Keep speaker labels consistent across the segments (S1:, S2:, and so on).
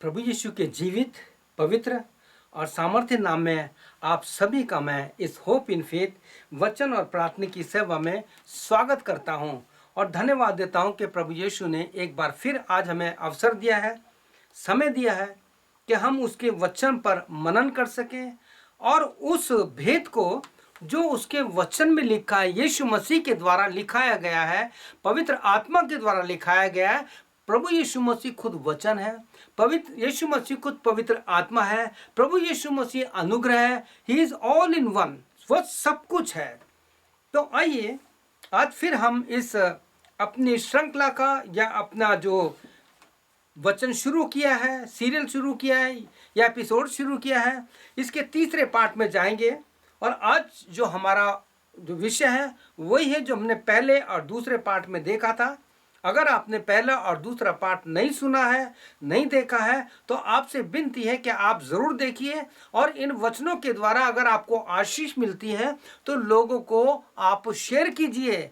S1: प्रभु यीशु के जीवित, पवित्र और सामर्थ्य नाम में आप सभी का मैं इस होप इन फेथ वचन और प्रार्थना की सेवा में स्वागत करता हूं और धन्यवाद देता हूं कि प्रभु यीशु ने एक बार फिर आज हमें अवसर दिया है, समय दिया है कि हम उसके वचन पर मनन कर सकें और उस भेद को जो उसके वचन में लिखा है, यीशु मसीह के द्वारा लिखाया गया है, पवित्र आत्मा के द्वारा लिखाया गया है। प्रभु यीशु मसीह खुद वचन है, पवित्र यीशु मसीह खुद पवित्र आत्मा है, प्रभु यीशु मसीह अनुग्रह है। He is all in one, वह सब कुछ है। तो आइए आज फिर हम इस अपनी श्रृंखला का या अपना जो वचन शुरू किया है, सीरियल शुरू किया है या एपिसोड शुरू किया है, इसके तीसरे पार्ट में जाएंगे। और आज जो हमारा जो विषय है वही है जो हमने पहले और दूसरे पार्ट में देखा था। अगर आपने पहला और दूसरा पार्ट नहीं सुना है, नहीं देखा है, तो आपसे विनती है कि आप जरूर देखिए और इन वचनों के द्वारा अगर आपको आशीष मिलती है तो लोगों को आप शेयर कीजिए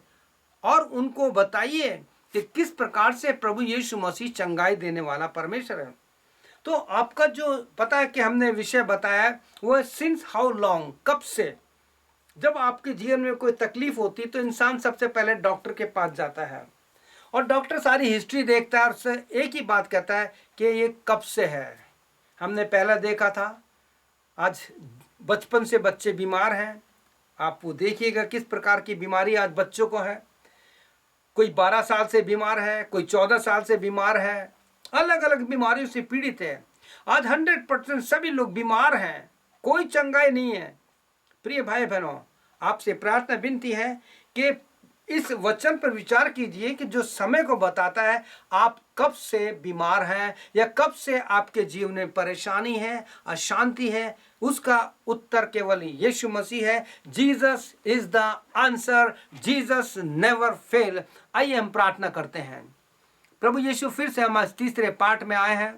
S1: और उनको बताइए कि किस प्रकार से प्रभु यीशु मसीह चंगाई देने वाला परमेश्वर है। तो आपका जो पता है कि हमने विषय बताया वो है सिंस हाउ लॉन्ग, कब से। जब आपके जीवन में कोई तकलीफ होती तो इंसान सबसे पहले डॉक्टर के पास जाता है और डॉक्टर सारी हिस्ट्री देखता है और उससे एक ही बात कहता है कि ये कब से है। हमने पहला देखा था, आज बचपन से बच्चे बीमार हैं। आप वो देखिएगा किस प्रकार की बीमारी आज बच्चों को है। कोई 12 साल से बीमार है, कोई 14 साल से बीमार है, अलग अलग बीमारियों से पीड़ित है। आज 100% सभी लोग बीमार हैं, कोई चंगाई नहीं है। प्रिय भाई बहनों, आपसे प्रार्थना विनती है कि इस वचन पर विचार कीजिए कि जो समय को बताता है आप कब से बीमार हैं या कब से आपके जीवन में परेशानी है, अशांति है, उसका उत्तर केवल यीशु मसीह है। Jesus is the answer, Jesus never fail. आइए हम प्रार्थना करते हैं। प्रभु यीशु, फिर से हम तीसरे पार्ट में आए हैं।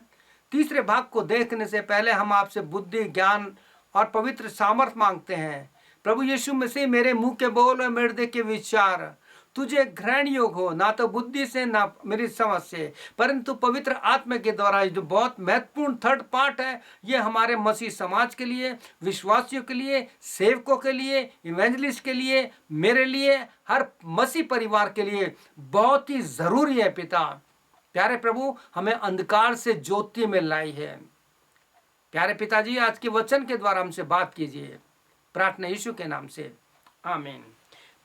S1: तीसरे भाग को देखने से पहले हम आपसे बुद्धि, ज्ञान और पवित्र सामर्थ मांगते हैं। प्रभु यीशु मसीह, मेरे मुंह के बोल और मेरे हृदय के विचार तुझे ग्रहण योग हो, ना तो बुद्धि से ना मेरी समझ से, परंतु पवित्र आत्मा के द्वारा। जो बहुत महत्वपूर्ण थर्ड पार्ट है, ये हमारे मसीह समाज के लिए, विश्वासियों के लिए, सेवकों के लिए, इवेंजलिस्ट के लिए, मेरे लिए, हर मसीह परिवार के लिए बहुत ही जरूरी है। पिता प्यारे प्रभु, हमें अंधकार से ज्योति में लाई है। प्यारे पिताजी, आज के वचन के द्वारा हमसे बात कीजिए, प्रार्थना यीशु के नाम से, आमीन।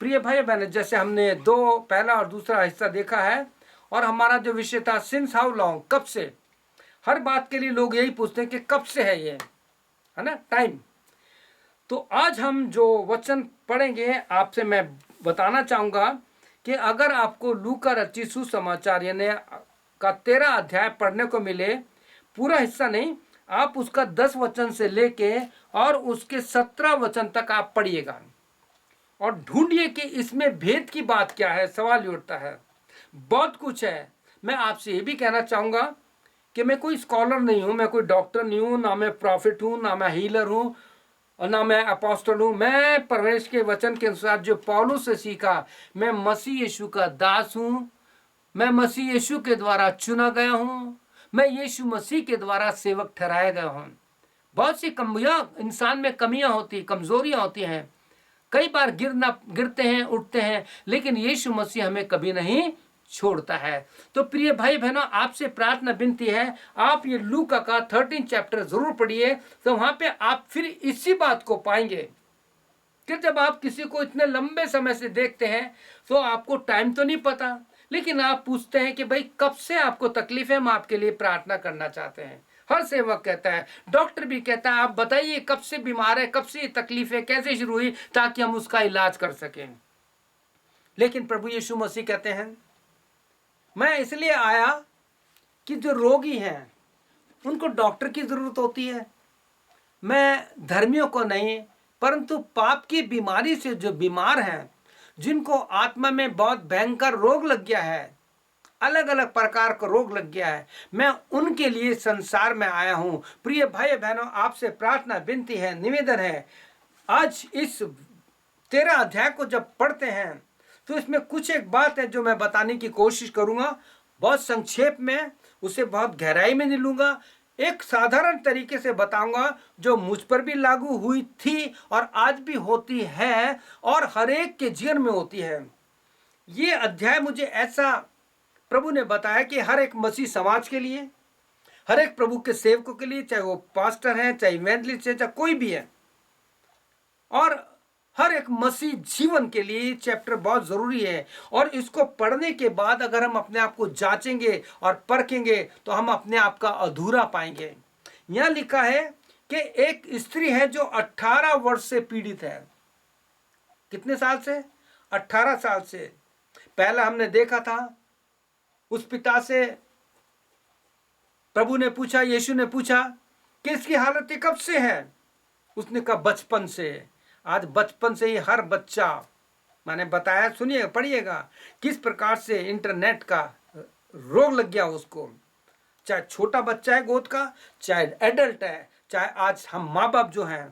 S1: प्रिय भाई बहन, जैसे हमने पहला और दूसरा हिस्सा देखा है और हमारा जो विषय था सिंस हाउ लॉन्ग, कब से। हर बात के लिए लोग यही पूछते हैं कि कब से है ये, है ना, टाइम। तो आज हम जो वचन पढ़ेंगे आपसे मैं बताना चाहूंगा कि अगर आपको लूका रचित सुसमाचार यानी का 13 अध्याय पढ़ने को मिले, पूरा हिस्सा नहीं, आप उसका 10 वचन से लेके और उसके 17 वचन तक आप पढ़िएगा और ढूंढिए कि इसमें भेद की बात क्या है। सवाल ये उठता है, बहुत कुछ है। मैं आपसे ये भी कहना चाहूँगा कि मैं कोई स्कॉलर नहीं हूँ, मैं कोई डॉक्टर नहीं हूँ, ना मैं प्रॉफिट हूँ, ना मैं हीलर हूँ और ना मैं अपोस्टल हूँ। मैं परमेश्वर के वचन के अनुसार जो पौलुस से सीखा, मैं मसीह यीशु का दास हूँ, मैं मसीह यीशु के द्वारा चुना गया हूँ, मैं यीशु मसीह के द्वारा सेवक ठहराया गया हूँ। बहुत सी कमियाँ इंसान में कमियाँ होती, कमजोरियाँ होती हैं, कई बार गिरते हैं, उठते हैं, लेकिन यीशु मसीह हमें कभी नहीं छोड़ता है। तो प्रिय भाई बहनों, आपसे प्रार्थना विनती है, आप ये लूका का 13 चैप्टर जरूर पढ़िए। तो वहां पे आप फिर इसी बात को पाएंगे कि जब आप किसी को इतने लंबे समय से देखते हैं तो आपको टाइम तो नहीं पता, लेकिन आप पूछते हैं कि भाई कब से आपको तकलीफ है, हम आपके लिए प्रार्थना करना चाहते हैं। हर सेवक कहता है, डॉक्टर भी कहता है, आप बताइए कब से बीमार है, कब से ये तकलीफ है, कैसे शुरू हुई, ताकि हम उसका इलाज कर सकें। लेकिन प्रभु यीशु मसीह कहते हैं, मैं इसलिए आया कि जो रोगी हैं उनको डॉक्टर की जरूरत होती है। मैं धर्मियों को नहीं, परंतु पाप की बीमारी से जो बीमार हैं, जिनको आत्मा में बहुत भयंकर रोग लग गया है, अलग अलग प्रकार का रोग लग गया है, मैं उनके लिए संसार में आया हूं। प्रिय भाई बहनों, आपसे प्रार्थना विनती है, निवेदन है, आज इस 13 अध्याय को जब पढ़ते हैं तो इसमें कुछ एक बात है जो मैं बताने की कोशिश करूंगा, बहुत संक्षेप में, उसे बहुत गहराई में नहीं लूंगा। एक साधारण तरीके से बताऊंगा जो मुझ पर भी लागू हुई थी और आज भी होती है और हर एक के जीवन में होती है। ये अध्याय मुझे ऐसा प्रभु ने बताया कि हर एक मसीह समाज के लिए, हर एक प्रभु के सेवकों के लिए, चाहे वो पास्टर हैं, चाहे इवेंजलिस्ट है, चाहे कोई भी है, और हर एक मसीह जीवन के लिए चैप्टर बहुत जरूरी है। और इसको पढ़ने के बाद अगर हम अपने आप को जांचेंगे और परखेंगे तो हम अपने आप का अधूरा पाएंगे। यहां लिखा है कि एक स्त्री है जो 18 वर्ष से पीड़ित है। कितने साल से? 18 साल से। पहला हमने देखा था उस पिता से प्रभु ने पूछा, यीशु ने पूछा कि इसकी हालत कब से है? उसने कहा बचपन से। आज बचपन से ही हर बच्चा, मैंने बताया, सुनिए पढ़िएगा, किस प्रकार से इंटरनेट का रोग लग गया उसको। चाहे छोटा बच्चा है गोद का, चाहे एडल्ट है, चाहे आज हम माँ बाप जो हैं।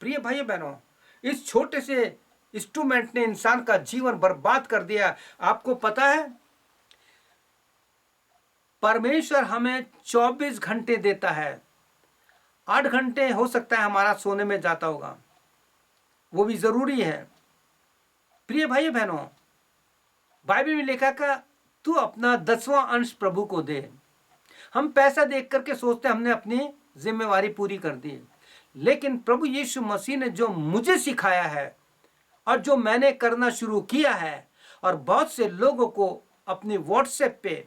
S1: प्रिय भाई बहनों, इस छोटे से इंस्ट्रूमेंट ने इंसान का जीवन बर्बाद कर दिया। आपको पता है परमेश्वर हमें 24 घंटे देता है। 8 घंटे हो सकता है हमारा सोने में जाता होगा, वो भी जरूरी है। प्रिय भाई बहनों, बाइबल में लिखा का तू अपना 10वां अंश प्रभु को दे। हम पैसा देख करके सोचते हैं हमने अपनी जिम्मेवारी पूरी कर दी, लेकिन प्रभु यीशु मसीह ने जो मुझे सिखाया है और जो मैंने करना शुरू किया है, और बहुत से लोगों को अपनी व्हाट्सएप पे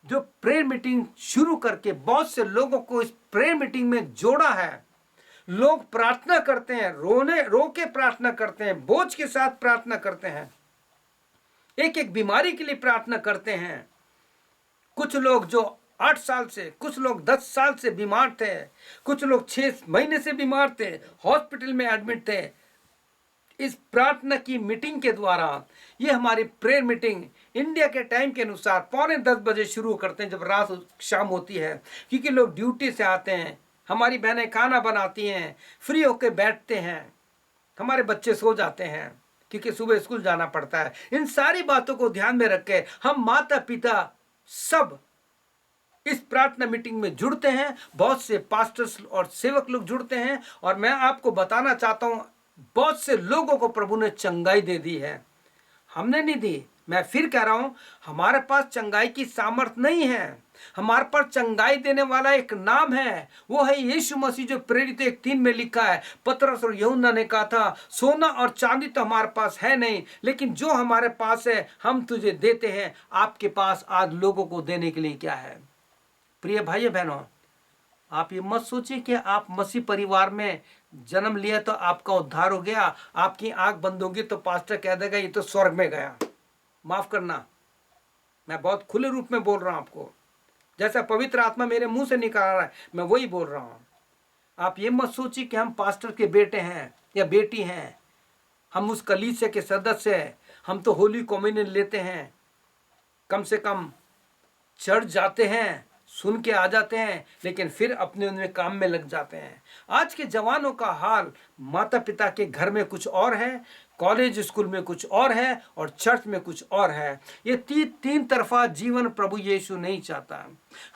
S1: जो प्रेयर मीटिंग शुरू करके बहुत से लोगों को इस प्रेयर मीटिंग में जोड़ा है। लोग प्रार्थना करते हैं, रो के प्रार्थना करते हैं, बोझ के साथ प्रार्थना करते हैं, एक एक बीमारी के लिए प्रार्थना करते हैं। कुछ लोग जो 8 साल से, कुछ लोग 10 साल से बीमार थे, कुछ लोग 6 महीने से बीमार थे, हॉस्पिटल में एडमिट थे। इस प्रार्थना की मीटिंग के द्वारा, ये हमारी प्रेयर मीटिंग इंडिया के टाइम के अनुसार 9:45 बजे शुरू करते हैं, जब रात शाम होती है, क्योंकि लोग ड्यूटी से आते हैं, हमारी बहनें खाना बनाती हैं, फ्री होकर बैठते हैं, हमारे बच्चे सो जाते हैं क्योंकि सुबह स्कूल जाना पड़ता है। इन सारी बातों को ध्यान में रख के हम माता पिता सब इस प्रार्थना मीटिंग में जुड़ते हैं। बहुत से पास्टर्स और सेवक लोग जुड़ते हैं, और मैं आपको बताना चाहता हूं बहुत से लोगों को प्रभु ने चंगाई दे दी है। हमने नहीं दी, मैं फिर कह रहा हूं, हमारे पास चंगाई की सामर्थ्य नहीं है। हमारे पास चंगाई देने वाला एक नाम है, वो है यीशु मसीह, जो प्रेरित 1:3 में लिखा है। पतरस और यूहन्ना ने कहा था, सोना और चांदी तो हमारे पास है नहीं, लेकिन जो हमारे पास है हम तुझे देते हैं। आपके पास आज लोगों को देने के लिए क्या है? प्रिय भाई बहनों, आप ये मत सोचिए कि आप मसीह परिवार में जन्म लिया तो आपका उद्धार हो गया। आपकी आंख बंद होगी तो पास्टर कह देगा ये तो स्वर्ग में गया। माफ करना, मैं बहुत खुले रूप में बोल रहा हूं आपको, जैसा पवित्र आत्मा मेरे मुंह से निकाल रहा है मैं वही बोल रहा हूं। आप ये मत सोचिए कि हम पास्टर के बेटे हैं या बेटी हैं, हम उस कलीसिया के सदस्य हैं, हम तो होली कम्युनियन लेते हैं, कम से कम चर्च जाते हैं, सुन के आ जाते हैं, लेकिन फिर अपने उनमें काम में लग जाते हैं। आज के जवानों का हाल माता पिता के घर में कुछ और है, कॉलेज स्कूल में कुछ और है, और चर्च में कुछ और है। ये तीन तरफा जीवन प्रभु यीशु नहीं चाहता।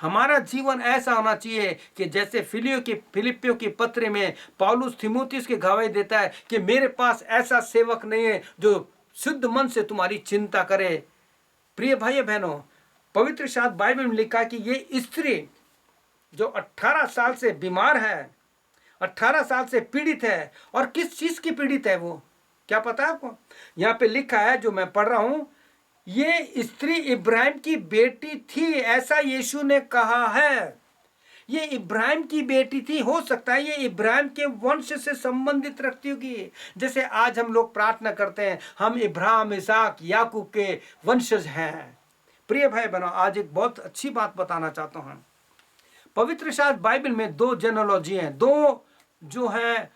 S1: हमारा जीवन ऐसा होना चाहिए कि जैसे फिलिपियों की पत्र में पौलुस तीमुथियुस के गवाही देता है कि मेरे पास ऐसा सेवक नहीं है जो शुद्ध मन से तुम्हारी चिंता करे। प्रिय भाई बहनों, पवित्र शास्त्र बाइबल में लिखा है कि ये स्त्री जो 18 साल से बीमार है, 18 साल से पीड़ित है, और किस चीज की पीड़ित है वो क्या पता है आपको? यहाँ पे लिखा है जो मैं पढ़ रहा हूं, ये स्त्री इब्राहिम की बेटी थी, ऐसा यीशु ने कहा है। ये इब्राहिम की बेटी थी। हो सकता है ये इब्राहिम के वंश से संबंधित रखती होगी। जैसे आज हम लोग प्रार्थना करते हैं, हम इब्राहिम, इसहाक, याकूब के वंशज हैं। प्रिय भाई बहनों, आज एक बहुत अच्छी बात बताना चाहता हूं। पवित्र शास्त्र बाइबल में 2 जेनोलॉजी हैं, 2 जो है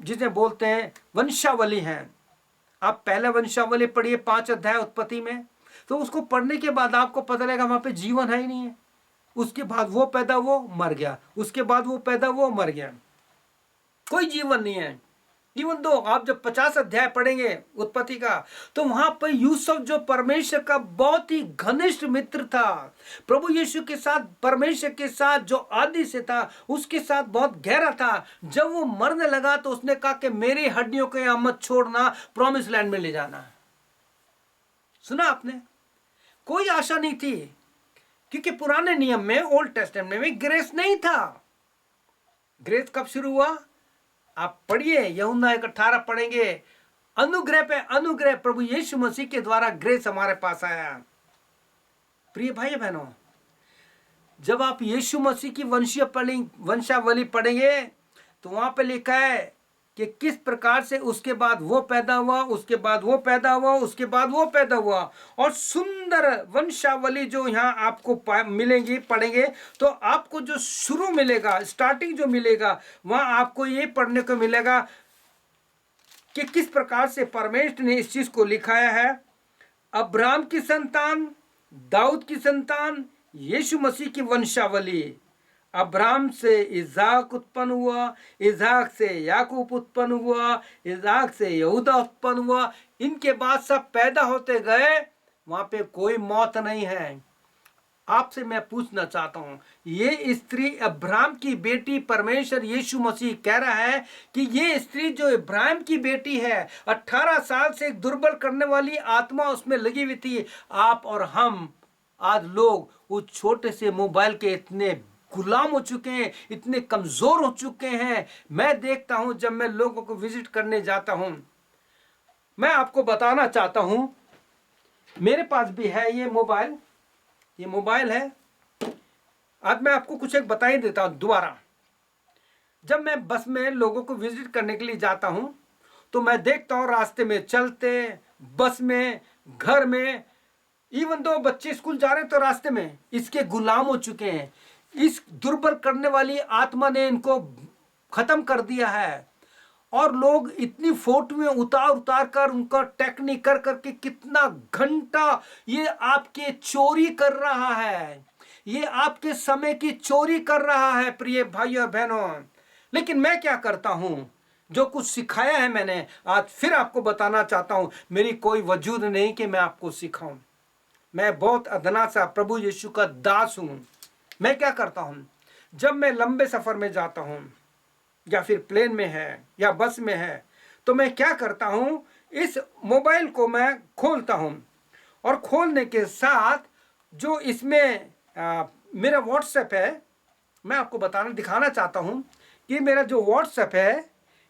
S1: जिसे बोलते हैं वंशावली हैं। आप पहला वंशावली पढ़िए 5 अध्याय उत्पत्ति में, तो उसको पढ़ने के बाद आपको पता लगेगा वहां पे जीवन है ही नहीं है। उसके बाद वो पैदा, वो मर गया, उसके बाद वो पैदा, वो मर गया, कोई जीवन नहीं है। इवन दो आप जब 50 अध्याय पढ़ेंगे उत्पत्ति का, तो वहां पर यूसुफ जो परमेश्वर का बहुत ही घनिष्ठ मित्र था, प्रभु यीशु के साथ, परमेश्वर के साथ जो आदि से था उसके साथ बहुत गहरा था, जब वो मरने लगा तो उसने कहा कि मेरी हड्डियों को यहां मत छोड़ना, प्रॉमिस लैंड में ले जाना। सुना आपने? कोई आशा नहीं थी, क्योंकि पुराने नियम में, ओल्ड टेस्टामेंट में ग्रेस नहीं था। ग्रेस कब शुरू हुआ? आप पढ़िए, यूहन्ना 1:18 पढ़ेंगे, अनुग्रह पे अनुग्रह प्रभु यीशु मसीह के द्वारा ग्रेस हमारे पास आया। प्रिय भाई बहनों, जब आप यीशु मसीह की वंशावली पढ़ेंगे तो वहां पे लिखा है कि किस प्रकार से उसके बाद वो पैदा हुआ, उसके बाद वो पैदा हुआ, उसके बाद वो पैदा हुआ। और सुंदर वंशावली जो यहाँ आपको मिलेंगी, पढ़ेंगे तो आपको जो शुरू मिलेगा, स्टार्टिंग जो मिलेगा, वहां आपको ये पढ़ने को मिलेगा कि किस प्रकार से परमेश्वर ने इस चीज को लिखाया है। अब्राहम की संतान, दाऊद की संतान, यीशु मसीह की वंशावली। अब्राहम से इज़ाक उत्पन्न हुआ, इज़ाक से याकूब उत्पन्न हुआ, इज़ाक से यहूदा उत्पन्न हुआ। इनके बाद सब पैदा होते गए, वहां पे कोई मौत नहीं है। आपसे मैं पूछना चाहता हूं, ये स्त्री अब्राहम की बेटी, परमेश्वर यीशु मसीह कह रहा है कि ये स्त्री जो अब्राहम की बेटी है, 18 साल से एक दुर्बल करने वाली आत्मा उसमें लगी हुई थी। आप और हम आज लोग उस छोटे से मोबाइल के इतने गुलाम हो चुके हैं, इतने कमजोर हो चुके हैं। मैं देखता हूं, जब मैं लोगों को विजिट करने जाता हूं, मैं आपको बताना चाहता हूं, मेरे पास भी है ये मोबाइल, ये मोबाइल है। आज मैं आपको कुछ एक बता ही देता हूं दोबारा। जब मैं बस में लोगों को विजिट करने के लिए जाता हूं तो मैं देखता हूं रास्ते में चलते, बस में, घर में, इवन दो बच्चे स्कूल जा रहे हैं तो रास्ते में इसके गुलाम हो चुके हैं। इस दुर्बल करने वाली आत्मा ने इनको खत्म कर दिया है। और लोग इतनी फोटोएं उतार उतार कर, उनका टेक्निक कर करके कितना घंटा ये आपके चोरी कर रहा है, ये आपके समय की चोरी कर रहा है प्रिय भाई और बहनों। लेकिन मैं क्या करता हूं, जो कुछ सिखाया है मैंने, आज फिर आपको बताना चाहता हूं। मेरी कोई वजूद नहीं कि मैं आपको सिखाऊं, मैं बहुत अदना सा प्रभु यीशु का दास हूं। मैं क्या करता हूं, जब मैं लंबे सफर में जाता हूं, या फिर प्लेन में है या बस में है, तो मैं क्या करता हूं, इस मोबाइल को मैं खोलता हूं, और खोलने के साथ जो इसमें मेरा व्हाट्सएप है, मैं आपको दिखाना चाहता हूं कि मेरा जो व्हाट्सएप है,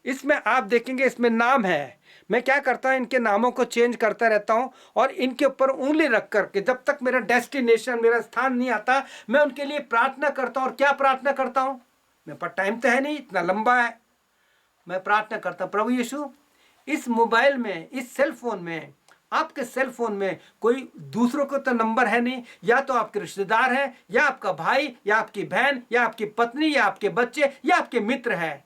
S1: इसमें आप देखेंगे इसमें नाम है। मैं क्या करता हूं, इनके नामों को चेंज करता रहता हूं, और इनके ऊपर उंगली रख करके जब तक मेरा डेस्टिनेशन, मेरा स्थान नहीं आता, मैं उनके लिए प्रार्थना करता हूं। और क्या प्रार्थना करता हूं, मेरे पास टाइम तो है नहीं, इतना लंबा है। मैं प्रार्थना करता हूं, प्रभु यीशु, इस मोबाइल में, इस सेल फोन में, आपके सेल फोन में कोई दूसरों को तो नंबर है नहीं, या तो आपके रिश्तेदार है, या आपका भाई, या आपकी बहन, या आपकी पत्नी, या आपके बच्चे, या आपके मित्र है।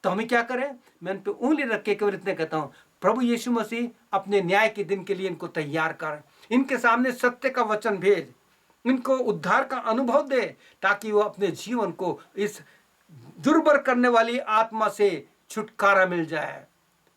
S1: तो हमें क्या करें, मैं उन पर उंगली रख के केवल इतने कहता हूं, प्रभु यीशु मसीह अपने न्याय के दिन के लिए इनको तैयार कर, इनके सामने सत्य का वचन भेज, इनको उद्धार का अनुभव दे, ताकि वो अपने जीवन को इस दुर्बल करने वाली आत्मा से छुटकारा मिल जाए।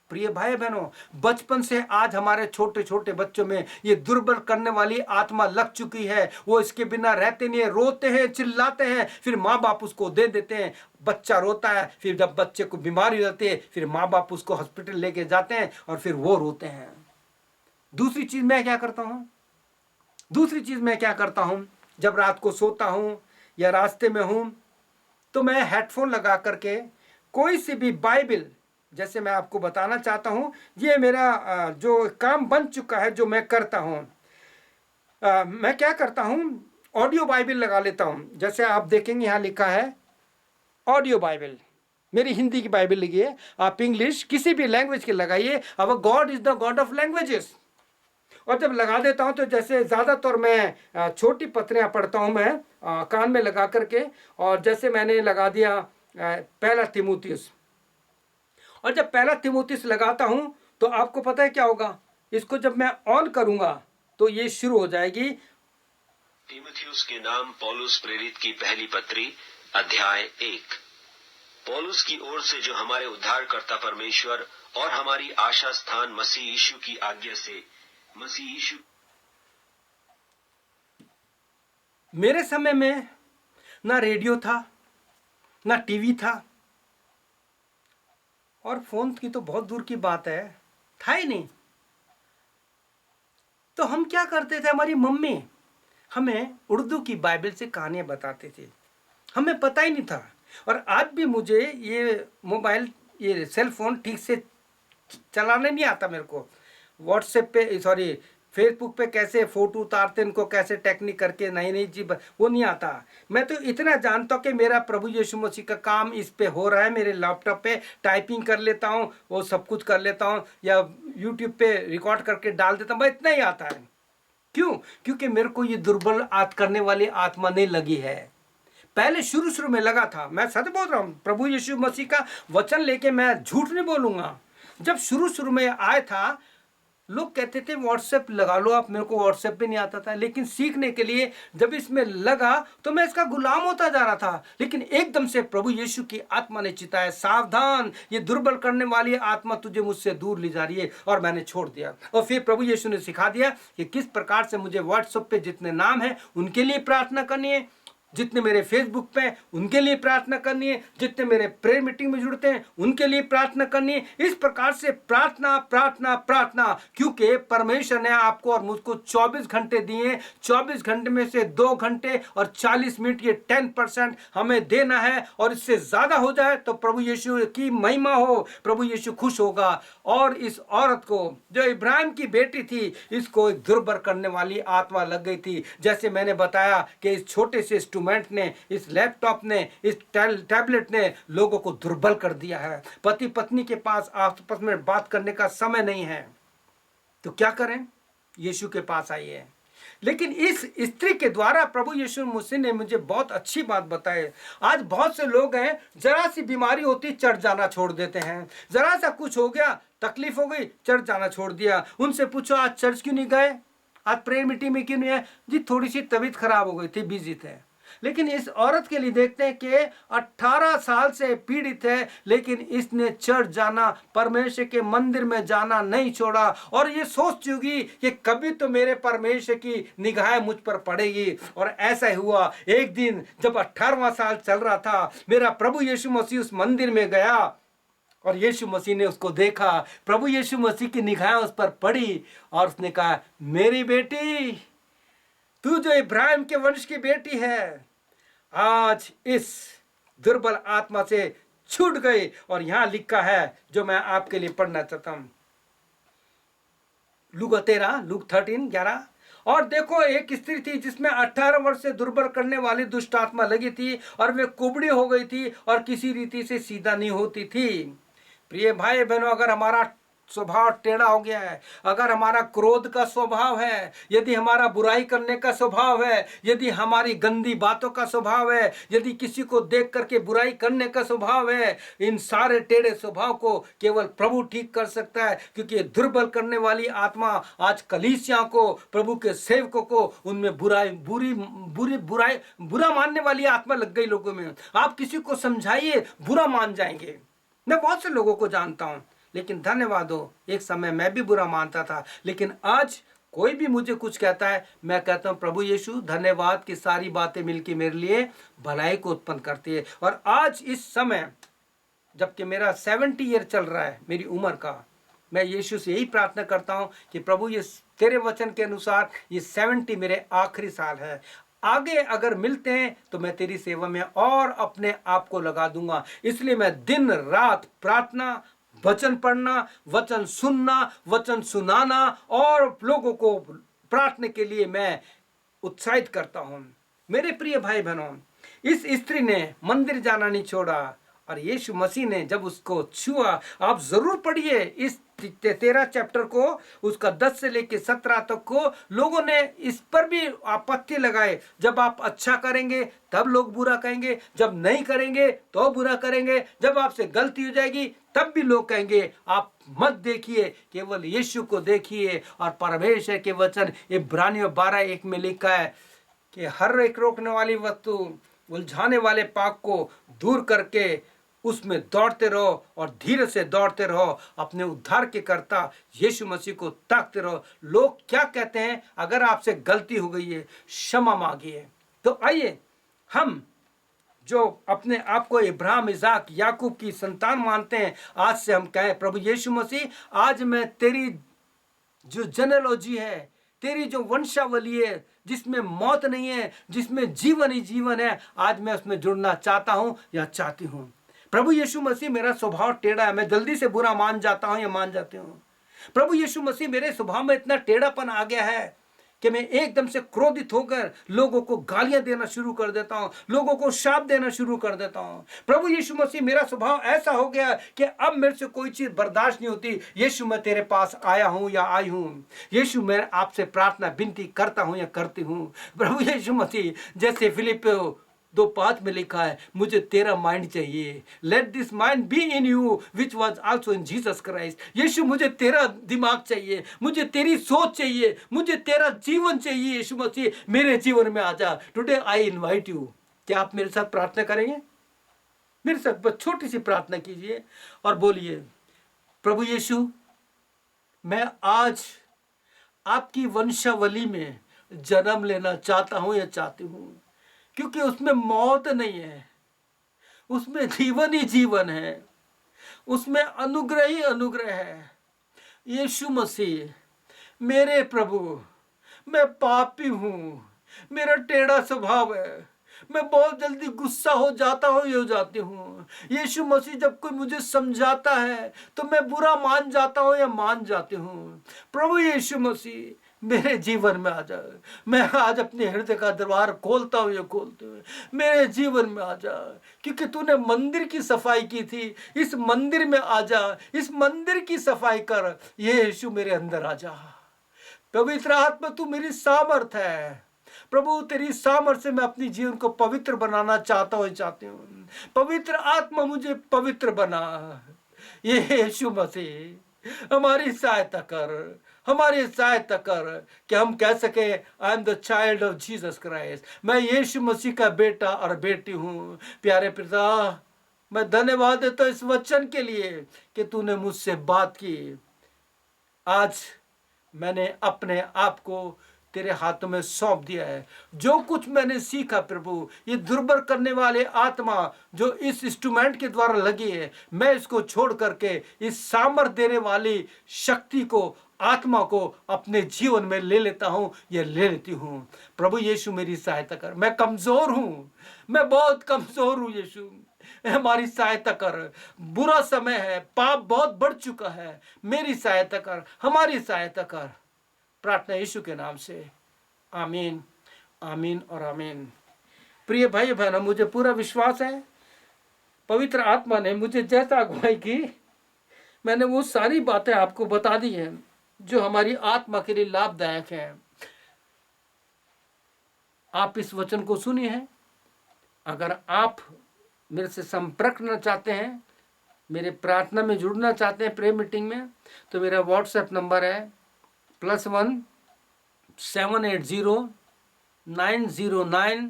S1: प्रिय भाई बहनों, बचपन से आज हमारे छोटे छोटे बच्चों में ये दुर्बल करने वाली आत्मा लग चुकी है। वो इसके बिना रहते नहीं है, रोते हैं, चिल्लाते हैं, फिर माँ बाप उसको दे देते हैं, बच्चा रोता है, फिर जब बच्चे को बीमारी होती है, फिर माँ बाप उसको हॉस्पिटल लेके जाते हैं, और फिर वो रोते हैं। दूसरी चीज मैं क्या करता हूं, जब रात को सोता हूं या रास्ते में हूं, तो मैं हेडफोन लगा करके कोई सी भी बाइबल, जैसे मैं आपको बताना चाहता हूं, ये मेरा जो काम बन चुका है, जो मैं करता हूं, मैं क्या करता हूं, ऑडियो बाइबल लगा लेता हूं। जैसे आप देखेंगे यहां लिखा है ऑडियो बाइबल, मेरी हिंदी की बाइबल लिखी है, आप इंग्लिश किसी भी लैंग्वेज के लगाइए, अब God is the God of languages. और जब लगा देता हूं तो जैसे ज़्यादातर मैं छोटी पत्रियां पढ़ता हूं, मैं कान में लगा करके, और जैसे मैंने लगा दिया पहला तीमुथियुस, और जब पहला तीमुथियुस लगाता हूं तो आपको पता है क्या होगा, इसको जब मैं ऑन करूंगा तो ये शुरू हो जाएगी।
S2: तीमुथियुस के नाम पौलुस प्रेरित की पहली पत्री, अध्याय 1। पौलुस की ओर से जो हमारे उद्धारकर्ता परमेश्वर और हमारी आशा स्थान मसीह यीशु की आज्ञा से मसीह यीशु।
S1: मेरे समय में ना रेडियो था, ना टीवी था, और फोन की तो बहुत दूर की बात है, था ही नहीं। तो हम क्या करते थे, हमारी मम्मी हमें उर्दू की बाइबल से कहानियां बताते थे, हमें पता ही नहीं था। और आज भी मुझे ये मोबाइल, ये सेल फोन ठीक से चलाने नहीं आता मेरे को। व्हाट्सएप पे, सॉरी, फेसबुक पे कैसे फोटो उतारते, इनको कैसे टेक्निक करके नई नई चीज, वो नहीं आता। मैं तो इतना जानता हूँ कि मेरा प्रभु यीशु मसीह का काम इस पे हो रहा है, मेरे लैपटॉप पे टाइपिंग कर लेता हूँ, वो सब कुछ कर लेता हूँ, या यूट्यूब पे रिकॉर्ड करके डाल देता हूँ, मैं इतना ही आता है। क्यों? क्योंकि मेरे को ये दुर्बल करने वाली आत्मा नहीं लगी है। पहले शुरू शुरू में लगा था, मैं सच बोल रहा हूँ, प्रभु यीशु मसीह का वचन लेके मैं झूठ नहीं बोलूंगा। जब शुरू शुरू में आया था, लोग कहते थे व्हाट्सएप लगा लो आप, मेरे को व्हाट्सएप भी नहीं आता था, लेकिन सीखने के लिए जब इसमें लगा तो मैं इसका गुलाम होता जा रहा था। लेकिन एकदम से प्रभु यीशु की आत्मा ने चिताया, सावधान, ये दुर्बल करने वाली आत्मा तुझे मुझसे दूर ले जा रही है, और मैंने छोड़ दिया। और फिर प्रभु यीशु ने सिखा दिया कि किस प्रकार से मुझे व्हाट्सएप पे जितने नाम हैं उनके लिए प्रार्थना करनी है, जितने मेरे फेसबुक पे उनके लिए प्रार्थना करनी है, जितने मेरे प्रेयर मीटिंग में जुड़ते हैं उनके लिए प्रार्थना करनी है। इस प्रकार से प्रार्थना प्रार्थना प्रार्थना, क्योंकि परमेश्वर ने आपको और मुझको 24 घंटे दिए। 24 घंटे में से 2 घंटे और 40 मिनट, ये 10% हमें देना है, और इससे ज्यादा हो जाए तो प्रभु यीशु की महिमा हो, प्रभु यीशु खुश होगा। और इस औरत को, जो इब्राहिम की बेटी थी, इसको एक दुर्बल करने वाली आत्मा लग गई थी। जैसे मैंने बताया कि इस छोटे से इंस्ट्रूमेंट ने, इस लैपटॉप ने, इस टैबलेट ने लोगों को दुर्बल कर दिया है। पति पत्नी के पास आपस में बात करने का समय नहीं है, तो क्या करें? यीशु के पास आइए। लेकिन इस स्त्री के द्वारा प्रभु यीशु मसीह ने मुझे बहुत अच्छी बात बताई। आज बहुत से लोग हैं, जरा सी बीमारी होती चढ़ जाना छोड़ देते हैं, जरा सा कुछ हो गया, तकलीफ हो गई, चढ़ जाना छोड़ दिया। उनसे पूछो आज चर्च क्यों नहीं गए, आज प्रेयर मीटिंग में क्यों नहीं है? जी थोड़ी सी तबीयत खराब हो गई थी, बिजी थे। लेकिन इस औरत के लिए देखते हैं कि 18 साल से पीड़ित है, लेकिन इसने चर्च जाना, परमेश्वर के मंदिर में जाना नहीं छोड़ा। और ये सोच चुकी कि कभी तो मेरे परमेश्वर की निगाह मुझ पर पड़ेगी। और ऐसा ही हुआ। एक दिन जब 18वां साल चल रहा था, मेरा प्रभु यीशु मसीह उस मंदिर में गया, और यीशु मसीह ने उसको देखा, प्रभु यीशु मसीह की निगाह उस पर पड़ी, और उसने कहा, मेरी बेटी, तू जो इब्राहिम के वंश की बेटी है, आज इस दुर्बल आत्मा से छूट गई। और यहां लिखा है, जो मैं आपके लिए पढ़ना चाहता हूं, लूक 13:11। और देखो, एक स्त्री थी जिसमें 18 वर्ष से दुर्बल करने वाली दुष्ट आत्मा लगी थी, और वे कुबड़ी हो गई थी और किसी रीति से सीधा नहीं होती थी। प्रिय भाई बहनों, अगर हमारा स्वभाव टेढ़ा हो गया है, अगर हमारा क्रोध का स्वभाव है, यदि हमारा बुराई करने का स्वभाव है, यदि हमारी गंदी बातों का स्वभाव है, यदि किसी को देख करके बुराई करने का स्वभाव है, इन सारे टेढ़े स्वभाव को केवल प्रभु ठीक कर सकता है। क्योंकि दुर्बल करने वाली आत्मा आज कलीसिया को, प्रभु के सेवकों को, उनमें बुरा मानने वाली आत्मा लग गई लोगों में। आप किसी को समझाइए, बुरा मान जाएंगे। मैं बहुत से लोगों को जानता हूं, लेकिन धन्यवाद हो, एक समय मैं भी बुरा मानता था, लेकिन आज कोई भी मुझे कुछ कहता है, मैं कहता हूं, प्रभु यीशु धन्यवाद कि सारी बातें मिलकर मेरे लिए भलाई को उत्पन्न करती है। और आज इस समय, जबकि मेरा 70 ईयर चल रहा है मेरी उम्र का, मैं यीशु से यही प्रार्थना करता हूं कि प्रभु, ये तेरे वचन के अनुसार ये 70 मेरे आखिरी साल है। आगे अगर मिलते हैं तो मैं तेरी सेवा में और अपने आप को लगा दूंगा। इसलिए मैं दिन रात प्रार्थना, वचन पढ़ना, वचन सुनना, वचन सुनाना और लोगों को प्रार्थना के लिए मैं उत्साहित करता हूं। मेरे प्रिय भाई बहनों, इस स्त्री ने मंदिर जाना नहीं छोड़ा, और यीशु मसीह ने जब उसको छुआ, आप जरूर पढ़िए इस 13 चैप्टर को, उसका 10 से लेकर 17 तक को। लोगों ने इस पर भी आपत्ति लगाए, जब आप अच्छा करेंगे तब लोग बुरा कहेंगे, जब नहीं करेंगे तो बुरा करेंगे, जब आपसे गलती हो जाएगी तब भी लोग कहेंगे। आप मत देखिए, केवल यीशु को देखिए। और परमेश्वर के वचन इब्रानियों 12:1 में लिखा है कि हर एक रोकने वाली वस्तु, उलझाने वाले पाप को दूर करके उसमें दौड़ते रहो और धीरे से दौड़ते रहो। अपने उद्धार के कर्ता यीशु मसीह को ताकते रहो। लोग क्या कहते हैं? अगर आपसे गलती हो गई है, क्षमा मांगिए। तो आइए हम जो अपने आप को इब्राहिम, इसाक, याकूब की संतान मानते हैं, आज से हम कहें, प्रभु यीशु मसीह, आज मैं तेरी जो जेनेलॉजी है, तेरी जो वंशावली है, जिसमें मौत नहीं है, जिसमें जीवन ही जीवन है, आज मैं उसमें जुड़ना चाहता हूं या चाहती हूं। प्रभु यीशु मसीह, मेरा स्वभाव टेढ़ा है, मैं जल्दी से बुरा मान जाता हूं या मान जाती हूं। प्रभु यीशु मसीह, मेरे स्वभाव में इतना टेढ़ापन आ गया है कि मैं एकदम से क्रोधित होकर लोगों को गालियां देना शुरू कर देता हूं, लोगों को शाप देना शुरू कर देता हूं। प्रभु यीशु मसीह, मेरा स्वभाव ऐसा हो गया कि अब मेरे से कोई चीज बर्दाश्त नहीं होती। यीशु, मैं तेरे पास आया हूं या आई हूं। यीशु, मैं आपसे प्रार्थना विनती करता हूं या करती हूं। प्रभु यीशु मसीह, जैसे फिलिपियों 2:5 में लिखा है, मुझे तेरा माइंड चाहिए। Let this mind be in you which was also in Jesus Christ. यीशु, मुझे तेरा दिमाग चाहिए, मुझे तेरी सोच चाहिए, मुझे तेरा जीवन चाहिए। यीशु मसीह, मेरे जीवन में आ जा। Today I invite you. क्या आप मेरे साथ प्रार्थना करेंगे? मेरे साथ बस छोटी सी प्रार्थना कीजिए और बोलिए, प्रभु यीशु, मैं आज आपकी वंशावली में जन्म लेना चाहता हूं या चाहती हूं, क्योंकि उसमें मौत नहीं है, उसमें जीवन ही जीवन है, उसमें अनुग्रह ही अनुग्रह है। यीशु मसीह, मेरे प्रभु, मैं पापी हूं, मेरा टेढ़ा स्वभाव है, मैं बहुत जल्दी गुस्सा हो जाता हूँ, हो जाती हूँ। यीशु मसीह, जब कोई मुझे समझाता है तो मैं बुरा मान जाता हूँ या मान जाती हूँ। प्रभु यीशु मसीह, मेरे जीवन में आ जा। मैं आज अपने हृदय का दरबार खोलता हूँ या खोलते हुए मेरे जीवन में आ जा, क्योंकि तूने मंदिर की सफाई की थी। इस मंदिर में आ जा, इस मंदिर की सफाई कर। यीशु, मेरे अंदर आ जा। पवित्र आत्मा, तू मेरी सामर्थ है। प्रभु, तेरी सामर्थ से मैं अपनी जीवन को पवित्र बनाना चाहता हूँ, चाहती हूँ। पवित्र आत्मा, मुझे पवित्र बना। यीशु मसीह, हमारी सहायता कर, हमारी सहायता कर कि हम कह सके, I am the child of Jesus Christ. मैं यीशु मसीह का बेटा और बेटी हूँ। प्यारे पिता, मैं धन्यवाद देता हूँ इस वचन के लिए कि तूने मुझसे बात की। आज मैंने अपने आप को तेरे हाथों में सौंप दिया है। जो कुछ मैंने सीखा प्रभु, ये दुर्बल करने वाले आत्मा जो इस इंस्ट्रूमेंट के द्वारा लगी है, मैं इसको छोड़ करके इस सामर्थ देने वाली शक्ति को, आत्मा को अपने जीवन में ले लेता हूं, ये ले लेती हूं। प्रभु यीशु, मेरी सहायता कर। मैं कमजोर हूं, मैं बहुत कमजोर हूं। यीशु, हमारी सहायता कर। बुरा समय है, पाप बहुत बढ़ चुका है, मेरी सहायता कर, हमारी सहायता कर। प्रार्थना यीशु के नाम से, आमीन, आमीन और आमीन। प्रिय भाई बहनों, मुझे पूरा विश्वास है पवित्र आत्मा ने मुझे जैसा अगुवाई की, मैंने वो सारी बातें आपको बता दी हैं जो हमारी आत्मा के लिए लाभदायक है। आप इस वचन को सुनिए हैं। अगर आप मेरे से संपर्क करना चाहते हैं, मेरे प्रार्थना में जुड़ना चाहते हैं, प्रेयर मीटिंग में, तो मेरा व्हाट्सएप नंबर है +1 780 909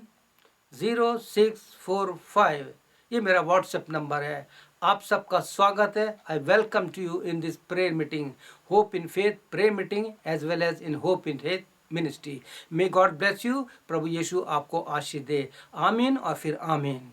S1: 0645। ये मेरा व्हाट्सएप नंबर है। आप सबका स्वागत है। I welcome to you in this prayer meeting, hope in faith prayer meeting as well as in hope in faith ministry. May God bless you. प्रभु यीशु आपको आशीष दे। आमीन और फिर आमीन।